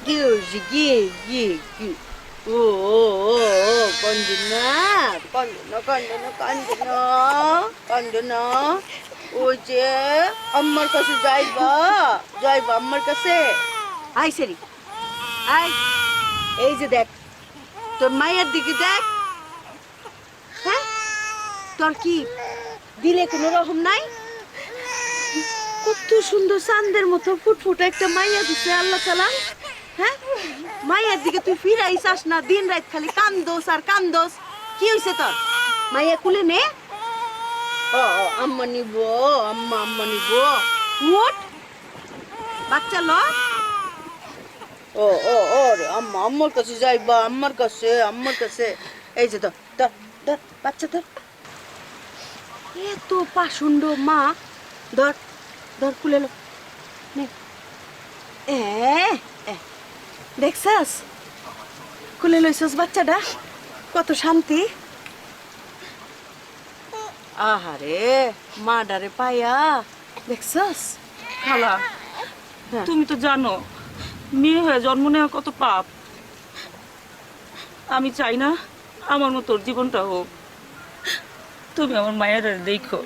কি হয়েছে কি ও কন্দ না কান্দ না ওই যে আম্মার কাছে যাইবা আম্মার কাছে আই সেরি আই এই যে দেখ তোর মায়ের দিকে দেখ হ্যাঁ তোর কি দিলে কোনো রকম নাই কত সুন্দর চাঁদের মতো ফুটফুটে একটা মাইয়া দিছে আল্লাহ তাআলা হ্যাঁ মাইয়ার দিকে তুই ফিরাই চাস না দিন রাত খালি কান্দোস আর কান্দোস কি হইছে তোর মাইয়া কুলে নে ও আম্মা নিব আম্মা নিব উঠ বাচ্চা ল ও রে আম্মার কাছে যাইবা আম্মার কাছে এই যে ধর বাচ্চা ধর এত পাশুন্ড মা ধর ধর কুলে লো নে দেখছাস কুলে লইছস বাচ্চাটা কত শান্তি আহারে মা ডারে পায়া দেখছস খালা তুমি তো জানো মেয়ে হয়ে জন্ম নেওয়া কত পাপ। আমি চাই না আমার মতো তোর জীবনটা হোক। তুমি আমার মায়ের দেখো,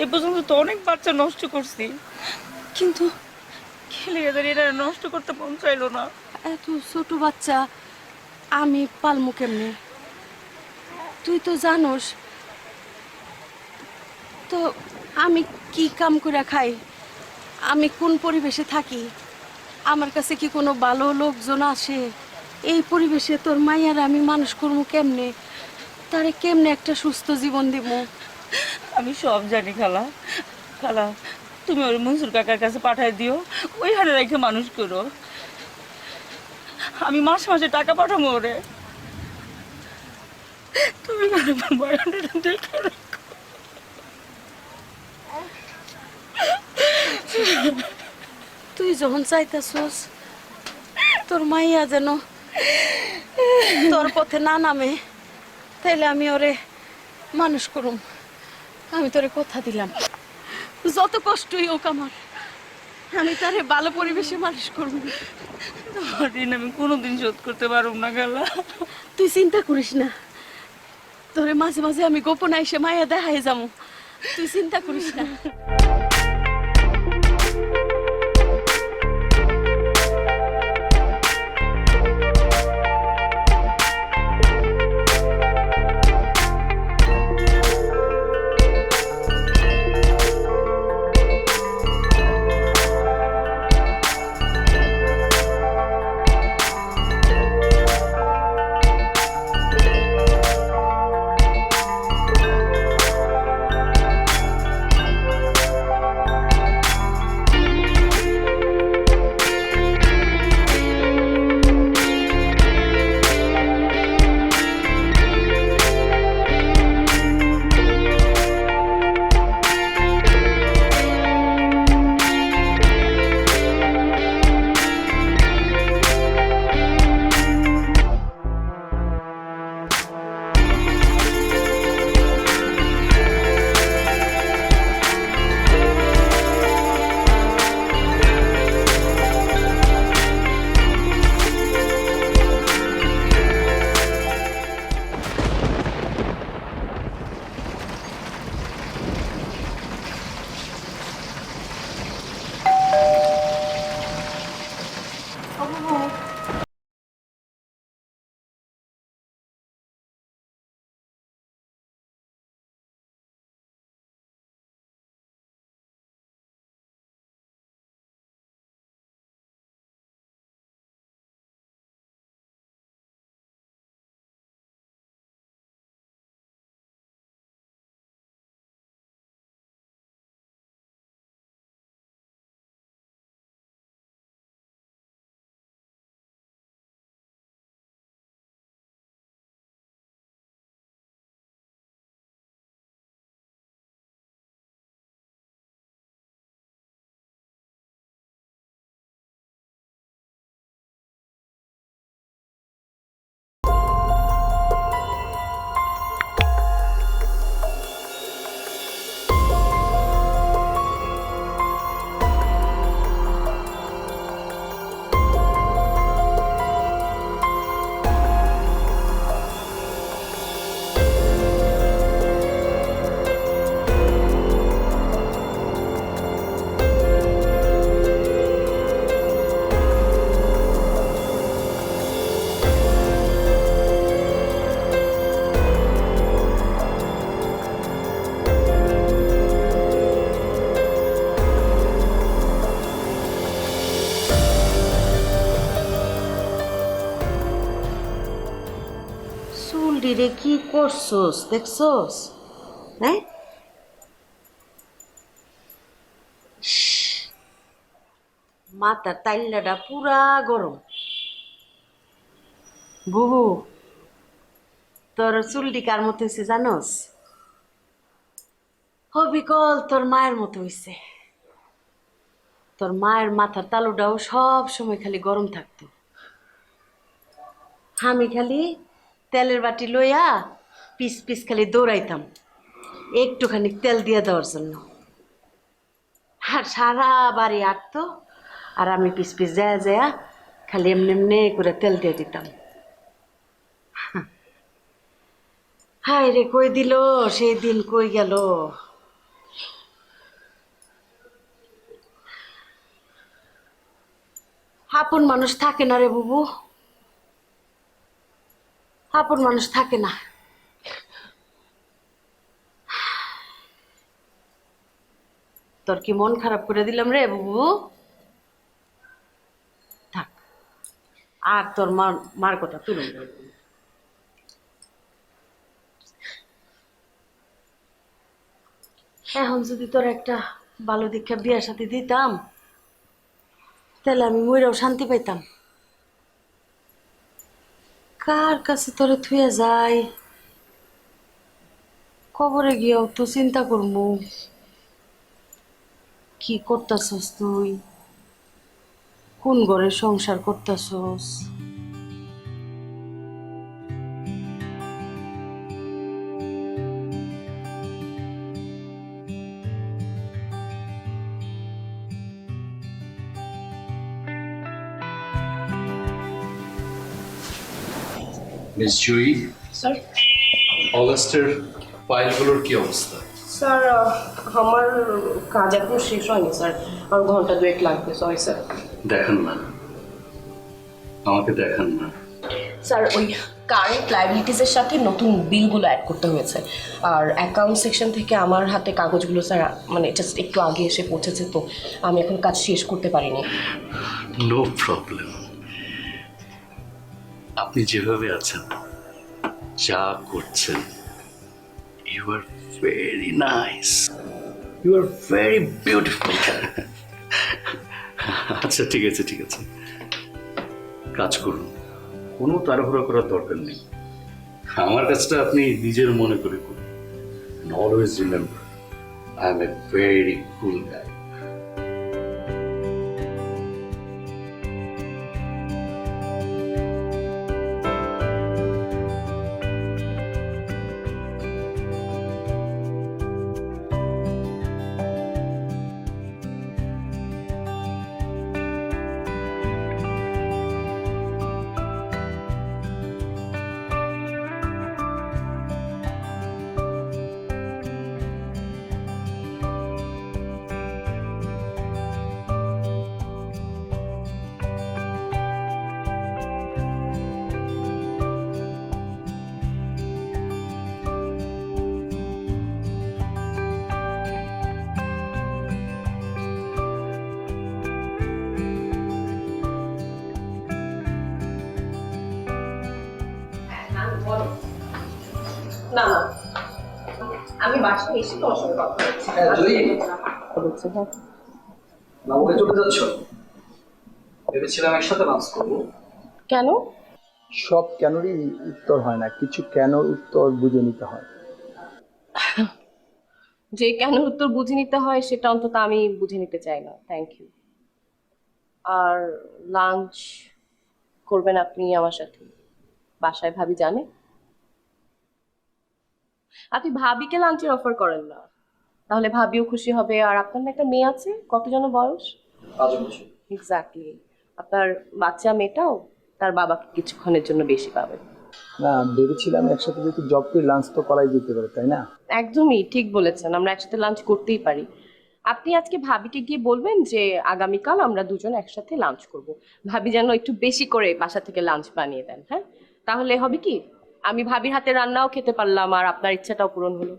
এ পর্যন্ত তো অনেক বাচ্চা নষ্ট করছি, কিন্তু খেলে এদের এরা নষ্ট করতে মন চাইলো না। এত ছোট বাচ্চা আমি পালমু কেমনে? তুই তো জানোস তো আমি কি কাম করে খাই, আমি কোন পরিবেশে থাকি, আমার কাছে কি কোনো ভালো লোকজন আসে? এই পরিবেশে তোর মাইয়ার আমি মানুষ করবো কেমনে? তারে কেমনে একটা সুস্থ জীবন দিব? আমি সব জানি খালা। খালা তুমি ওর মনসুর কাকার কাছে পাঠাই দিও, ওই হারে রেখে মানুষ করো। আমি মাসে মাসে টাকা পাঠাবো ওরে। তুমি দেখে রাখো। তুই যখন চাইতাছস তোর মাইয়া যেন তোর পথে না নামে, তাইলে আমি ওরে মানুষ করুম। আমি তোরে কথা দিলাম, যত কষ্টই হোক আমার, আমি তারে ভালো পরিবেশে মানুষ করব। তোমার ঋণ আমি কোনোদিন শোধ করতে পারব না খালা। তুই চিন্তা করিস না, তোরে মাঝে মাঝে আমি গোপনে এসে মায়া দেখাই যাবো, তুই চিন্তা করিস না। চুলটিরে কি করছোস দেখছোস? হ্যাঁ, মাথার তাইল্লাটা পুরা গরম। বুবু, তোর চুলটি কার মতো হয়েছে জানোস? হবিকল তোর মায়ের মতো হয়েছে। তোর মায়ের মাথার তালুটাও সব সময় খালি গরম থাকতো। আমি খালি তেলের বাটি লইয়া পিস পিস খালি দৌড়াইতাম একটুখানি তেল দিয়ে দেওয়ার জন্য। আর সারা বাড়ি আটতো, আর আমি পিস পিস যায় যায় খালি এমনি এমনি করে তেল দিয়ে দিতাম। হায় রে, কই দিল সেই দিন, কই গেল? আপন মানুষ থাকে না রে বুবু, আপন মানুষ থাকে না। তোর কি মন খারাপ করে দিলাম রে বুবু? থাক, আর তোর মার মার কথা তুলুন না। এখন যদি তোর একটা ভালো দীক্ষা বিয়ার সাথে দিতাম, তাহলে আমি মইরাও শান্তি পাইতাম। কার কাছে তোরে থুয়ে যাই, কবরে গিয়েও তো চিন্তা করবো কি করতাছস তুই, কোন ঘরে সংসার করতাছস। মিস জুই, স্যার অগাস্টের ফাইলগুলোর কি অবস্থা? স্যার আমার কাজ এখনো শেষ হয়নি স্যার, আর ঘন্টা দুয়েক লাগবে। Sorry sir. দেখান না, আমাকে দেখান না। স্যার ওই কারেন্ট লাইবিলিটিসের সাথে নতুন বিলগুলো অ্যাড করতে হয়েছে, আর অ্যাকাউন্ট সেকশন থেকে আমার হাতে কাগজগুলো স্যার মানে জাস্ট একটু আগে এসে পৌঁছেছে, তো আমি এখন কাজ শেষ করতে পারিনি। নো প্রবলেম, আপনি যেভাবে আছেন, যা করছেন, you are very nice, you are very beautiful. আচ্ছা ঠিক আছে ঠিক আছে, কাজ করুন, কোনো তাড়াহুড়ো করার দরকার নেই। আমার কাজটা আপনি নিজের মনে করে করুন। Always remember, I am a very cool guy. না না, আমি বাসায় এসে তোমার সঙ্গে কথা বলছি। নামকে চলে যাচ্ছ? ভেবেছিলাম একসাথে নাচ করবো। কেন? সব কেনরই উত্তর হয় না, কিছু কেনর উত্তর বুঝে নিতে হয়। যে কেন উত্তর বুঝে নিতে হয় সেটা অন্তত আমি বুঝে নিতে চাই না। Thank you. আর লাঞ্চ করবেন আপনি আমার সাথে? বাসায় ভাবি জানে? আপনি ভাবিকে লাঞ্চের অফার করেন না, তাহলে ভাবিও খুশি হবে। আর আপনার না একটা মেয়ে আছে, কত যেন বয়স? 5 বছর। এক্স্যাক্টলি, আপনার বাচ্চা মেয়েটাও তার বাবাকে কিছুক্ষণের জন্য বেশি পাবে। না, ভেবেছিলাম একসাথে যেহেতু জব করে লাঞ্চ তো করাই যেতে পারে, তাই না? একদমই ঠিক বলেছেন, আমরা একসাথে লাঞ্চ করতেই পারি। আপনি আজকে ভাবিকে গিয়ে বলবেন যে আগামীকাল আমরা দুজন একসাথে লাঞ্চ করব। ভাবি যেন একটু বেশি করে বাসা থেকে লাঞ্চ বানিয়ে দেন। হ্যাঁ, তাহলে হবে কি, আমি ভাবির হাতে রান্নাও খেতে পারলাম আর আপনার ইচ্ছাটাও পূরণ হলো।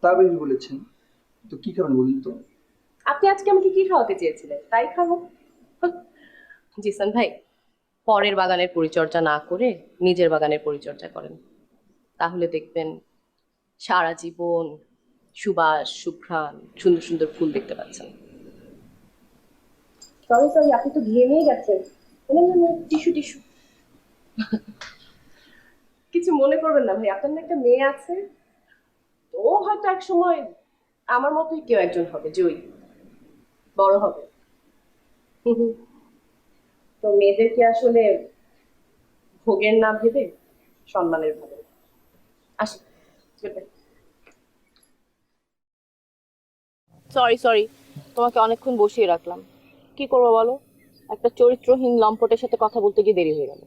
তা বেশ বলেছেন, তো কি কারণ বলুন তো? আপনি আজকে আমাকে কি খাওয়াতে চেয়েছিলেন তাই খাবো। জিসান ভাই, পরের বাগানের পরিচর্যা না করে নিজের বাগানের পরিচর্যা করেন, তাহলে দেখবেন সারা জীবন সুবাস সুঘ্রাণ সুন্দর সুন্দর ফুল দেখতে পাচ্ছেন। সরি সরি, আপনি তো ঘেমেই গেছেন। Tissue tissue. কিছু মনে করবেন না ভাই, আপনার না একটা মেয়ে আছে, তো ও হয়তো এক সময় আমার মতোই কেউ একজন হবে, জয়ী বড় হবে। তো মেয়েদেরকে আসলে ভোগের না ভেবে সম্মানের ভাবে। আসি, সরি সরি, তোমাকে অনেকক্ষণ বসিয়ে রাখলাম। কি করবো বলো, একটা চরিত্রহীন লম্পটের সাথে কথা বলতে গিয়ে দেরি হয়ে গেল।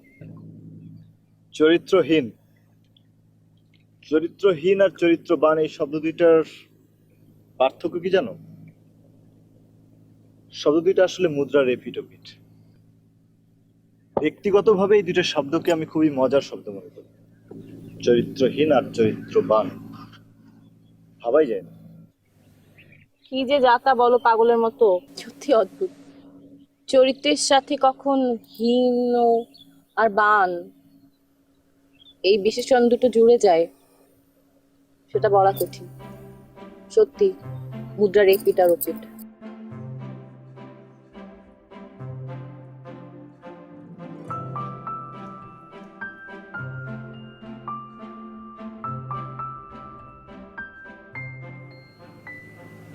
চরিত্রহীন, চরিত্রহীন আর চরিত্রবান এই শব্দ দুইটার পার্থক্য কি জানো? শব্দ দুইটা আসলে মুদ্রার এপিঠ। ব্যক্তিগতভাবে এই দুইটা শব্দকে আমি খুবই মজার শব্দ মনে করি। চরিত্রহীন আর চরিত্রবান ভাবাই যায় না। কি যে যাতা বলো পাগলের মতো, সত্যি অদ্ভুত। চরিত্রের সাথে কখন হীন আর বান এই বিশেষণ দুটো জুড়ে যায় সেটা বলা কঠিন। সত্যি মুদ্রার এক পিঠ আর ওপিঠ।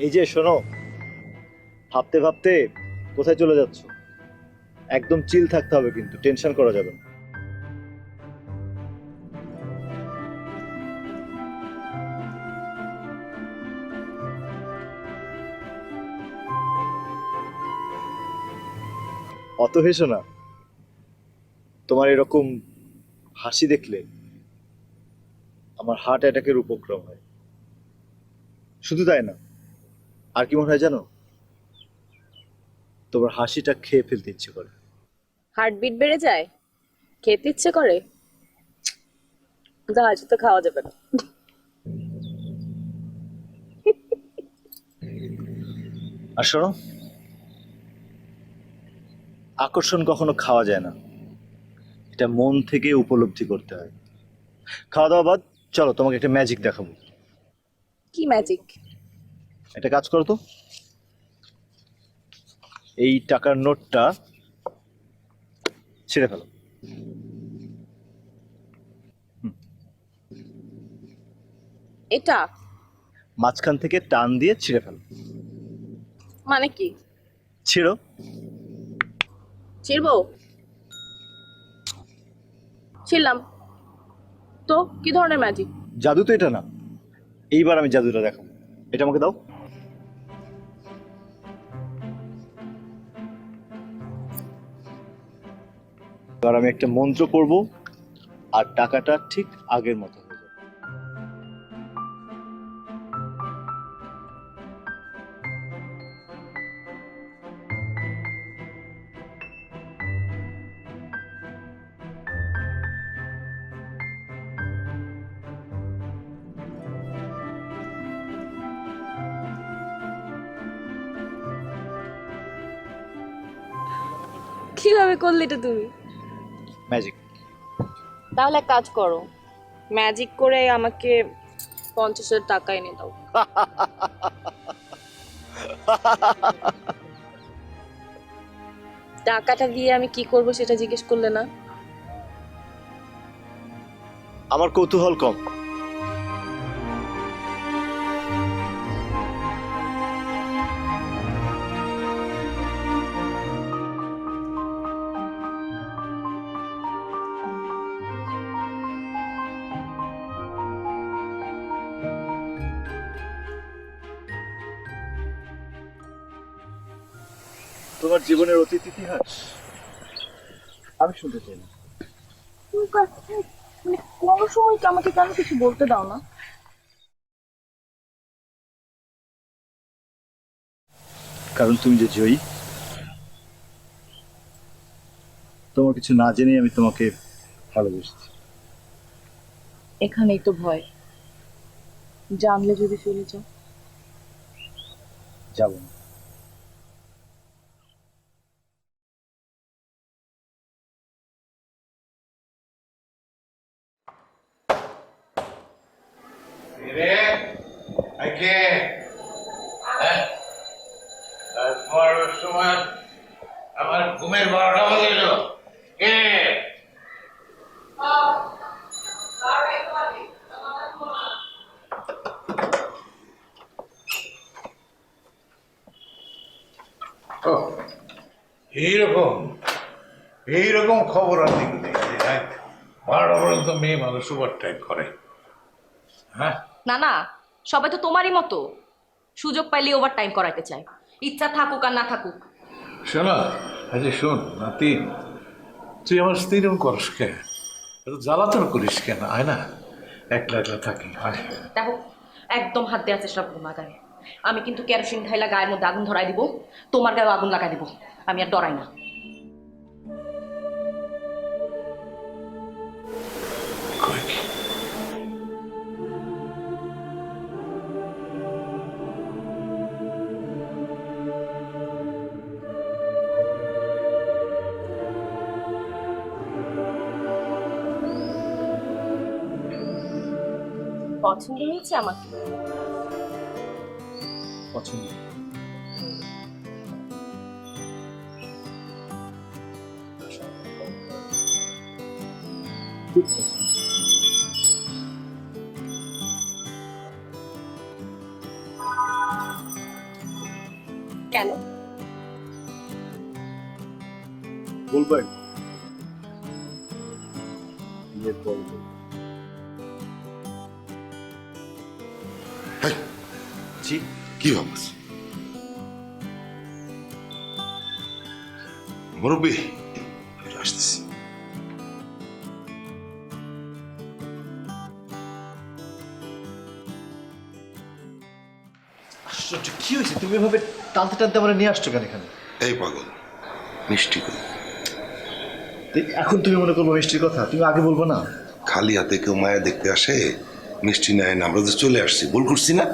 এই যে শোনো, ভাবতে ভাবতে কোথায় চলে যাচ্ছ? একদম চিল থাকতে হবে, কিন্তু টেনশন করা যাবে না। অত হেসো না, তোমার এরকম হাসি দেখলে আমার হার্ট অ্যাটাকের উপক্রম হয়। শুধু তাই না, আর কি মনে হয় জানো? তোমার হাসিটা খেয়ে ফেলতে ইচ্ছে করে। হার্টবিট বেড়ে যায়, খেতে ইচ্ছে করে? জাহাজ তো খাওয়া যাবে না। আর শোনো, আকর্ষণ কখনো খাওয়া যায় না, এটা মন থেকে উপলব্ধি করতে হয়। খাওয়া দাওয়া বাদ, চলো তোমাকে একটা ম্যাজিক দেখাবো। কি ম্যাজিক? একটা কাজ করো তো, এই টাকার নোটটা ছিঁড়ে ফেলো। এটা মাঝখান থেকে টান দিয়ে ছিঁড়ে ফেলো। মানে কি? ছিঁড়ো। ছিড়বো? ছিলাম তো, কি ধরনের ম্যাজিক? জাদু তো এটা না, এইবার আমি জাদুটা দেখাবো। এটা আমাকে দাও। এবার আমি একটা মন্ত্র পড়বো আর টাকাটা ঠিক আগের মতো হয়ে যাবে। কিভাবে করলে এটা তুমি? ম্যাজিক। তাহলে এক কাজ করো, ম্যাজিক করে আমাকে 50,000 টাকা এনে দাও। টাকাটা দিয়ে আমি কি করব সেটা জিজ্ঞেস করলে না? আমার কৌতূহল কম। তোমার জীবনের অতীত ইতিহাস আমি শুনতে চাই না। মানে কোনো সময় কি আমাকে কেন কিছু বলতে দাও না? কারণ তুমি যে জয়ী, তোমার কিছু না জেনেই আমি তোমাকে ভালোবেসেছি। এখানেই তো ভয়, জানলে যদি ফেলে যাও। যাবো না। কে পড়ার সময় আমার ঘুমের 12টা বাজে গেল। কে ও, এইরকম এইরকম খবর আর দিকে নেই। 12টা পর্যন্ত মেয়ে মানুষ ওভার টাইম করে। হ্যাঁ, না না, সবাই তো তোমারই মতো, সুযোগ পাইলে ওভার টাইম করাইতে চায়, ইচ্ছা থাকুক আর না থাকুক। শোনো, আচ্ছা শোন নাতি, তুই আমার স্ত্রী এরকম করস কেন? এত জ্বালাতন করিস কেন? আয় না, একলা একলা থাকি। আয়। দেখো, একদম হাত দেওয়ার চেষ্টা করবো না গায়ে। আমি কিন্তু কেরোসিন ঢাইলা গায়ের মধ্যে আগুন ধরাই দিব, তোমার গায়েও আগুন লাগাই দিব। আমি আর ডরাই না। কই কি? পছন্দ হয়েছে আমাকে? পছন্দ। খুব পছন্দ। কেন? বলবো একদম। বিয়ের পর বলবো। জি, কি ভাবছ মুরব্বী? আসতেছি। আশ্চর্য, কি হয়েছে? তুমি এভাবে টানতে টানতে আমরা নিয়ে আসছো কেন এখানে? এই পাগল, মিষ্টি কই? এখন তুমি মনে করবো মিষ্টির কথা? তুমি আগে বলবো না? খালি হাতে কেউ মায়া দেখতে আসে, মিষ্টি নেয় না? আমরা যে চলে আসছি, ভুল করছি না?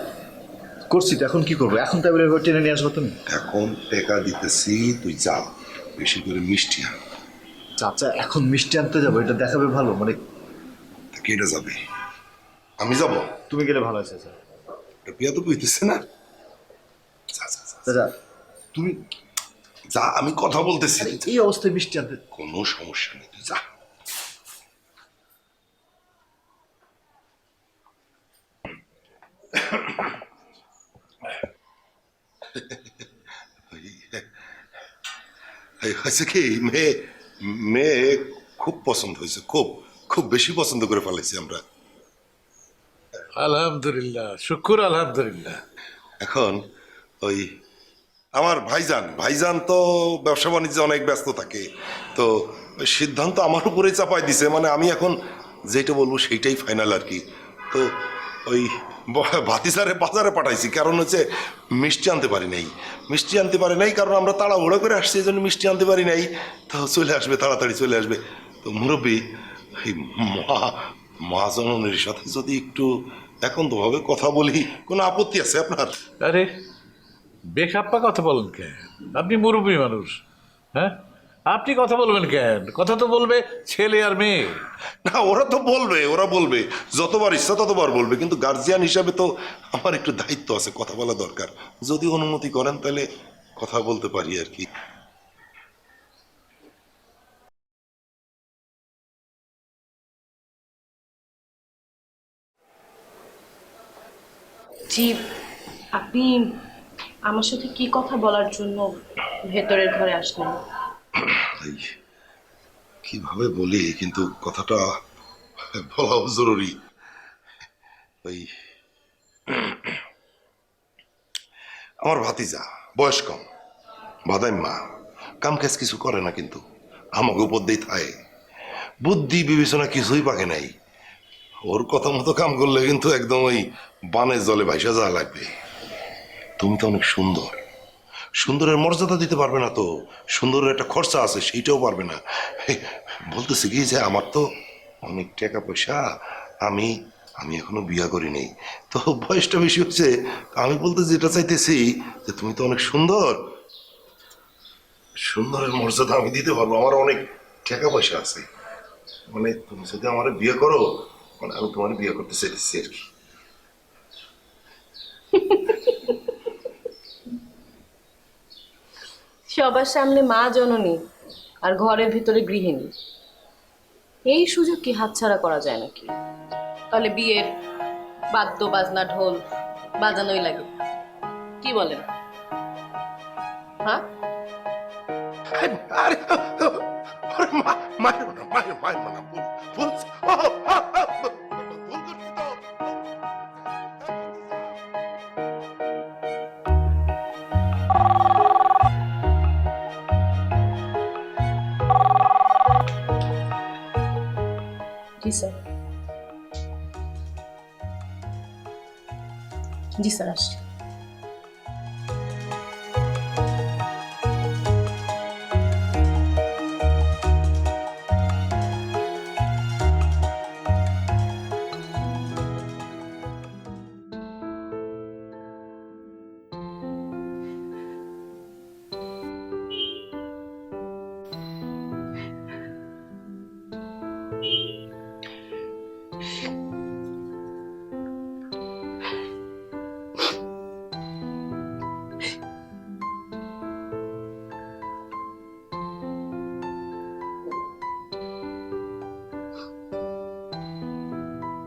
করছি তো, এখন কি করবো? এখন টেবিলের উপর টেনে নিয়ে আসবো তুমি? এখন টাকা দিতেছি, তুই যা, বেশি করে মিষ্টি আন। চাচা, এখন মিষ্টি আনতে যাবো? এটা দেখাবে ভালো? মানে কেটে যাবে, আমি যাব। তুমি গেলে ভালো আছে চাচা। পিয়া তো কইতেছে না। যা যা যা, চাচা তুমি যা, আমি কথা বলতেছি। এই অবস্থায় মিষ্টি আনতে? কোনো সমস্যা নেই, তুই যা। হয়েছে কি, মেয়ে মেয়ে খুব পছন্দ হয়েছে, খুব খুব বেশি পছন্দ করে ফেলেছি আমরা। আলহামদুলিল্লাহ, শুক্র আলহামদুলিল্লাহ। এখন ওই আমার ভাইজান ভাইজান তো ব্যবসা বাণিজ্যে অনেক ব্যস্ত থাকে, তো ওই সিদ্ধান্ত আমার উপরেই চাপাই দিছে। মানে আমি এখন যেটা বলবো সেইটাই ফাইনাল আর কি। তো ওই ভাতিসারে বাজারে পাঠাইছি, কারণ হচ্ছে মিষ্টি আনতে পারি নাই। মিষ্টি আনতে পারি নাই কারণ আমরা তাড়াহুড়ো করে আসছি, এই জন্য মিষ্টি আনতে পারি নাই। তো চলে আসবে, তাড়াতাড়ি চলে আসবে। তো মুরব্বী, এই মহাজনের সাথে যদি একটু একান্তভাবে কথা বলি, কোনো আপত্তি আছে আপনার? আরে বেখাপ্পা কথা বলেন কেন? আপনি মুরব্বী মানুষ, হ্যাঁ? আপনি কথা বলবেন কেন? কথা তো বলবে ছেলে আর মেয়ে। না, ওরা তো বলবে, ওরা বলবে, যতবার ইচ্ছা ততবার বলবে, কিন্তু গার্জিয়ান হিসাবে তো আমার একটু দায়িত্ব আছে, কথা বলা দরকার। যদি অনুমতি করেন তাহলে কথা বলতে পারি আর কি। জি, আপনি আমার সাথে কি কথা বলার জন্য ভেতরের ঘরে আসলেন? এই, কিভাবে বলি, কিন্তু কথাটা বলাও জরুরি। ওই আমার ভাতিজা, বয়স কম, বাদাইম্মা, কাম কাজ কিছু করে না, কিন্তু আমাকে উপর দিয়ে থাকে। বুদ্ধি বিবেচনা কিছুই পাকে নাই। ওর কথা মতো কাম করলে কিন্তু একদম ওই বানের জলে ভাইসা যাওয়া লাগবে। তুমি তো অনেক সুন্দর, সুন্দরের মর্যাদা দিতে পারবে না তো, সুন্দরের একটা খরচা আছে সেইটাও পারবে না। বলতেছি কি যে আমার তো অনেক টাকা পয়সা, আমি আমি এখনো বিয়া করি নেই, তো বয়সটা বেশি হচ্ছে। আমি বলতে যেটা চাইতেছি যে তুমি তো অনেক সুন্দর, সুন্দরের মর্যাদা আমি দিতে পারবো, আমার অনেক টাকা পয়সা আছে। মানে তুমি যদি আমার বিয়ে করো, মানে আমি তোমার বিয়ে করতে চাইতেছি আর কি। সবার সামনে মা জননী আর ঘরের ভিতরে গৃহিণী, এই সুযোগ কি হাতছাড়া করা যায় নাকি? তাহলে বিয়ের বাদ্য বাজনা ঢোল বাজানোই লাগে, কি বলেন? হ্যাঁ, আরে আরে মায়ের মানা ভুল করছি তো। জি স্যার। জি স্যার, আসছি।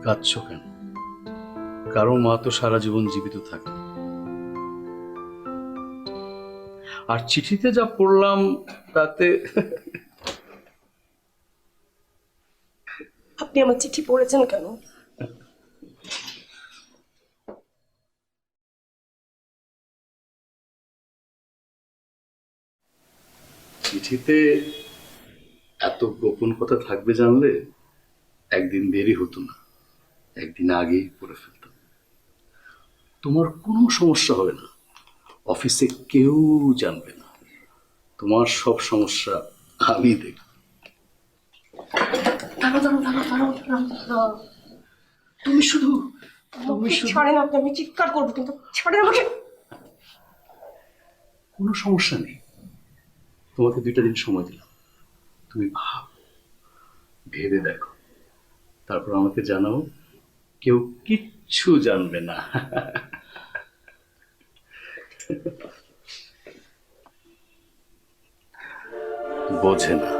কাঁদছো কেন? কারো মা তো সারা জীবন জীবিত থাকে। আর চিঠিতে যা পড়লাম তাতে আপনি আমার চিঠি পড়েছেন কেন? চিঠিতে এত গোপন কথা থাকবে জানলে একদিন দেরি হতো না, একদিন আগেই পড়ে ফেলতাম। তোমার কোনো সমস্যা হবে না, অফিসে কেউ জানবে না। তোমার সব সমস্যা আমি দেখব। তুমি শুধু ছাড়েন আপনি, আমি চিৎকার করবো, কিন্তু ছাড়েন আমাকে। কোনো সমস্যা নেই, তোমাকে 2টা দিন সময় দিলাম। তুমি ভেবে দেখো, তারপর আমাকে জানাও। কেউ কিচ্ছু জানবে না। বোঝে না।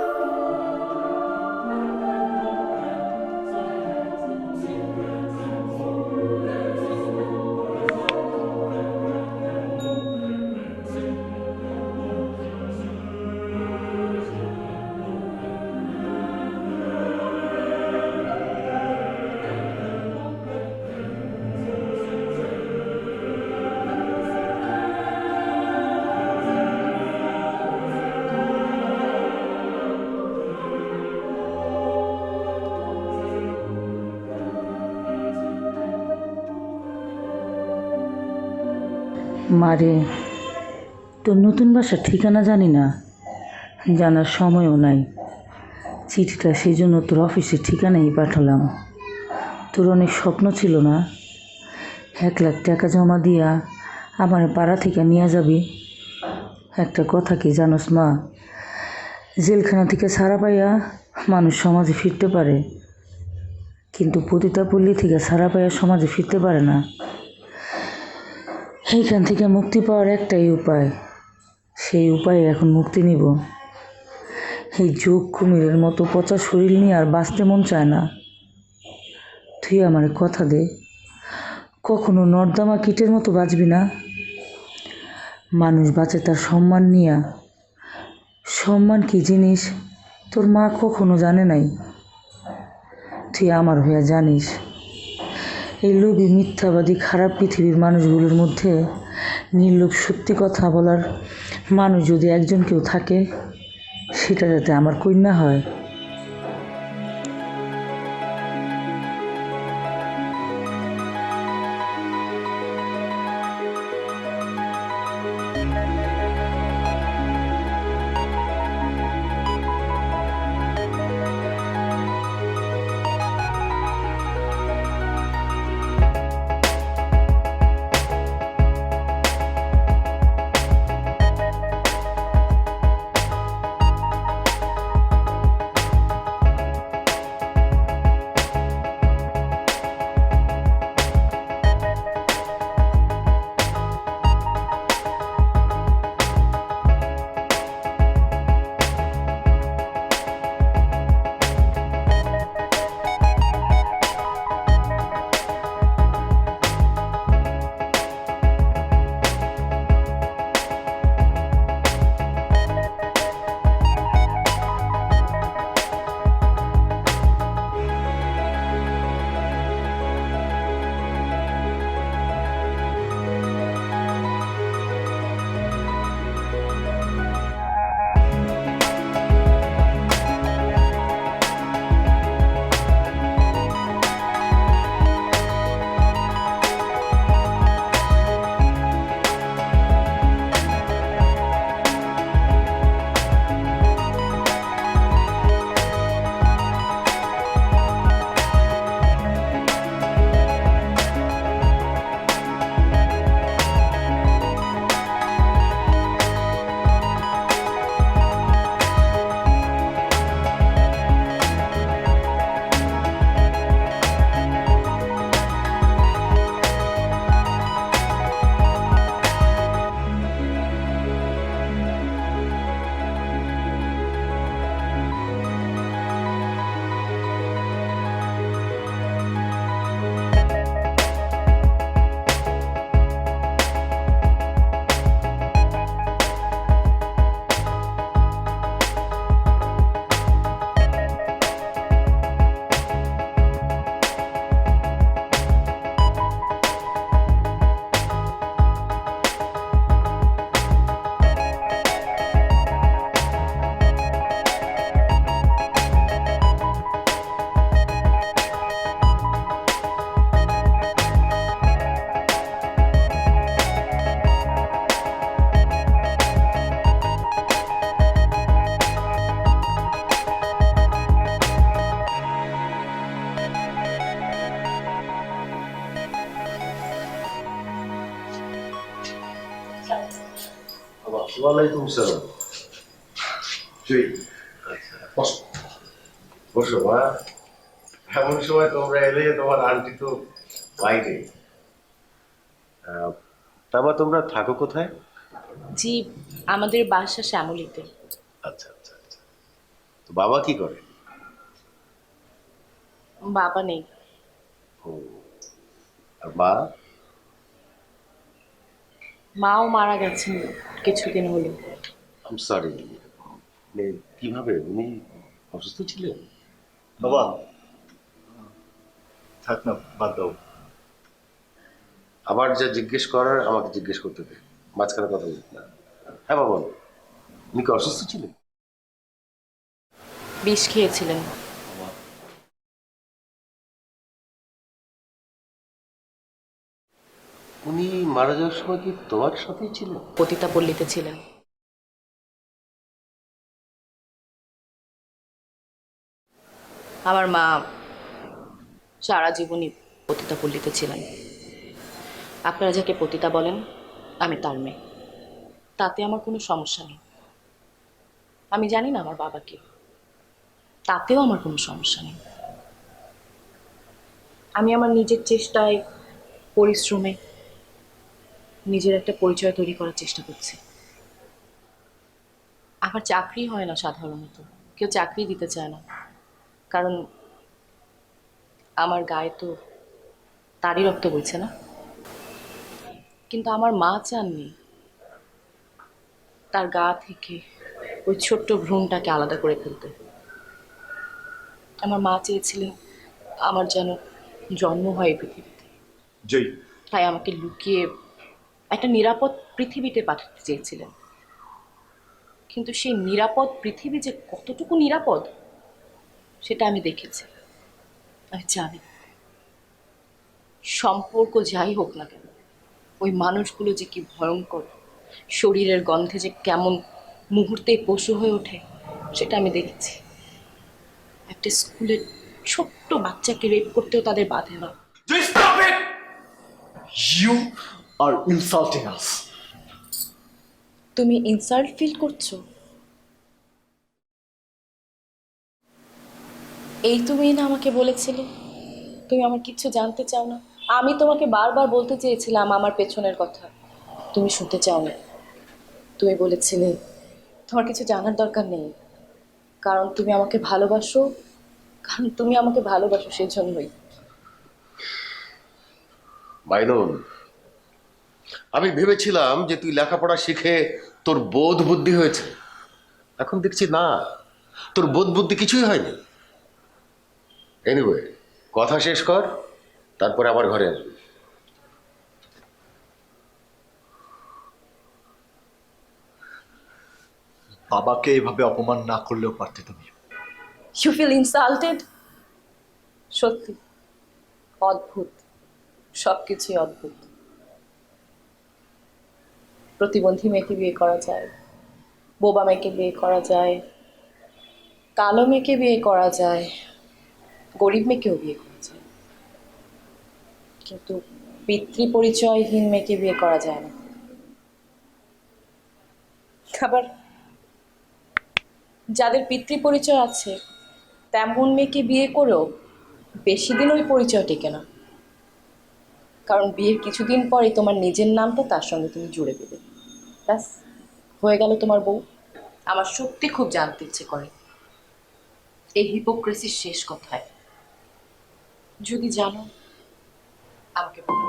মারে, তোর নতুন বাসার ঠিকানা জানি না, জানার সময়ও নাই। চিঠিটা সেই জন্য তোর অফিসের ঠিকানাই পাঠালাম। তোর অনেক স্বপ্ন ছিল না, 1 লাখ টাকা জমা দিয়া আমার পাড়া থেকে নিয়ে যাবি। একটা কথা কি জানোস মা, জেলখানা থেকে ছাড়া পাইয়া মানুষ সমাজে ফিরতে পারে, কিন্তু পতিতাপল্লী থেকে ছাড়া পাইয়া সমাজে ফিরতে পারে না। এইখান থেকে মুক্তি পাওয়ার একটাই উপায়, সেই উপায়ে এখন মুক্তি নিব। এই যোগ কুমিরের মতো পচা শরীর নিয়ে আর বাঁচতে মন চায় না। তুই আমার কথা দে, কখনো নর্দমা কীটের মতো বাঁচবি না। মানুষ বাঁচে তার সম্মান নিয়া। সম্মান কি জিনিস তোর মা কখনো জানে নাই, তুই আমার হইয়া জানিস। এই লোভী মিথ্যাবাদী খারাপ পৃথিবীর মানুষগুলোর মধ্যে নির্লোভ সত্যি কথা বলার মানুষ যদি একজন কেউ থাকে, সেটা যাতে আমার কন্যা হয়। ওয়ালাইকুম সালাম। জয়, বসো বসো মা। এমন সময় তোমরা এলে, তোমার আন্টি তো বাইরে। তারপর তোমরা থাকো কোথায়? জি, আমাদের বাসা শ্যামলীতে। আচ্ছা আচ্ছা আচ্ছা। তো বাবা কি করে? বাবা নেই। ও, আর মা? মাও মারা গেছেন কিছুদিন হলো। আম সরি, কিভাবে? উনি অসুস্থ ছিলেন? বাবা থাক না, বাদ দাও। আবার যা জিজ্ঞেস করার আমাকে জিজ্ঞেস করতে দে, মাঝখানে কথা বলতে না। হ্যাঁ বাবা, বলো, উনি কি অসুস্থ ছিলেন? বিষ খেয়েছিলেন। উনি মারা যাওয়ার সময় কি তোমার সাথেই ছিলেন? পতিতাপল্লীতে ছিলেন। আমার মা সারা জীবনই পতিতাপল্লীতে ছিলেন। আপনারা যাকে পতিতা বলেন, আমি তার মেয়ে। তাতে আমার কোনো সমস্যা নেই। আমি জানি না আমার বাবাকে, তাতেও আমার কোনো সমস্যা নেই। আমি আমার নিজের চেষ্টায়, পরিশ্রমে নিজের একটা পরিচয় তৈরি করার চেষ্টা করছি। আমার চাকরি হয় না সাধারণত, কেউ চাকরি দিতে চায় না, কারণ আমার গায়ে তো তারই রক্ত বইছে না। কিন্তু আমার মা চাননি তার গা থেকে ওই ছোট্ট ভ্রূণটাকে আলাদা করে ফেলতে। আমার মা চেয়েছিলেন আমার যেন জন্ম হয় এই পৃথিবীতে। জয়, তাই আমাকে লুকিয়ে একটা নিরাপদ পৃথিবীতে পাঠাতে চেয়েছিলেন। কিন্তু সেই নিরাপদ পৃথিবী যে কতটুকু নিরাপদ সেটা আমি দেখেছি। আমি জানি সম্পর্ক যাই হোক না কেন, ওই মানুষগুলো যে কি ভয়ঙ্কর, শরীরের গন্ধে যে কেমন মুহূর্তেই পশু হয়ে ওঠে সেটা আমি দেখেছি। একটা স্কুলের ছোট্ট বাচ্চাকে রেপ করতেও তাদের বাধে না। Just stop it! You are insulting us. তুমি ইনসাল্ট ফিল করছো? এই তুমি না আমাকে বলেছিলে তুমি আমার কিচ্ছু জানতে চাও না। আমি তোমাকে বারবার বলতে চেয়েছিলাম আমার পেছনের কথা, তুমি শুনতে চাও না। তুমি বলেছিলে তোমার কিছু জানার দরকার নেই, কারণ তুমি আমাকে ভালোবাসো, সেই জন্যই। বাইনন, আমি ভেবেছিলাম যে তুই লেখাপড়া শিখে তোর বোধ বুদ্ধি হয়েছে। এখন দেখছি না, তোর বোধ বুদ্ধি কিছুই হয়নি। এনিওয়ে, কথা শেষ কর, তারপরে আবার ঘরে আসবি। বাবাকে এভাবে অপমান না করলেও পারতে তুমি। You feel insulted? সত্যি অদ্ভুত, সবকিছুই অদ্ভুত। প্রতিবন্ধী মেয়েকে বিয়ে করা যায়, বোবা মেয়েকে বিয়ে করা যায়, কালো মেয়েকে বিয়ে করা যায়, গরিব মেয়েকেও বিয়ে করা যায়, কিন্তু পিতৃ পরিচয়হীন মেয়েকে বিয়ে করা যায় না। আবার যাদের পিতৃ পরিচয় আছে তেমন মেয়েকে বিয়ে করেও বেশি দিন ওই পরিচয় টেকে না, কারণ বিয়ের কিছুদিন পরে তোমার নিজের নামটা তার সঙ্গে তুমি জুড়ে দেবে, ব্যাস হয়ে গেল তোমার বউ। আমার সত্যি খুব জানতে ইচ্ছে করে এই হিপোক্রেসির শেষ কোথায়। যদি জানো আমাকে বলো।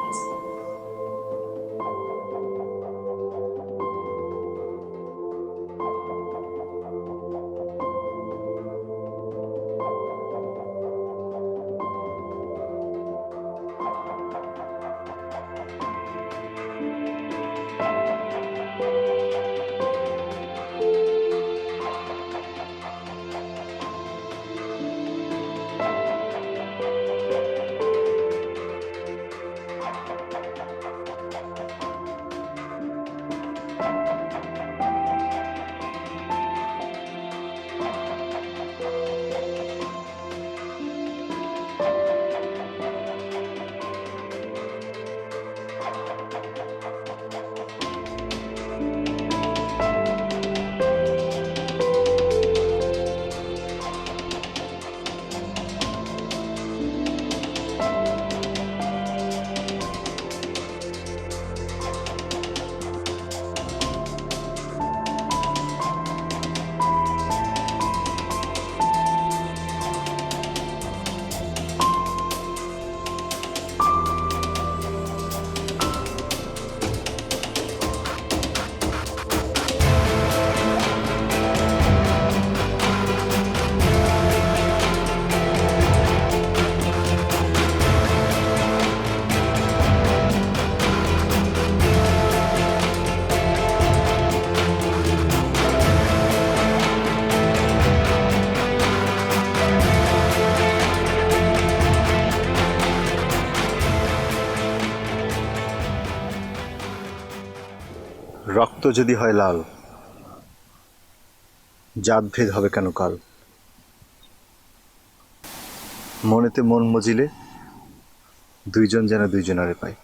রক্ত যদি হয় লাল, জাতভেদ হবে কেন কাল? মনেতে মন মজিলে দুইজন যেন দুইজনারে পায়।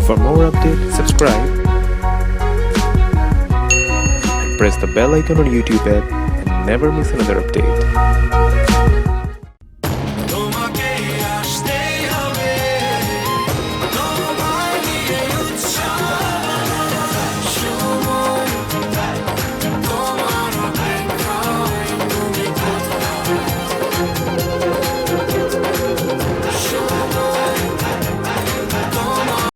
For more updates, subscribe and press the bell icon on YouTube app and never miss another update.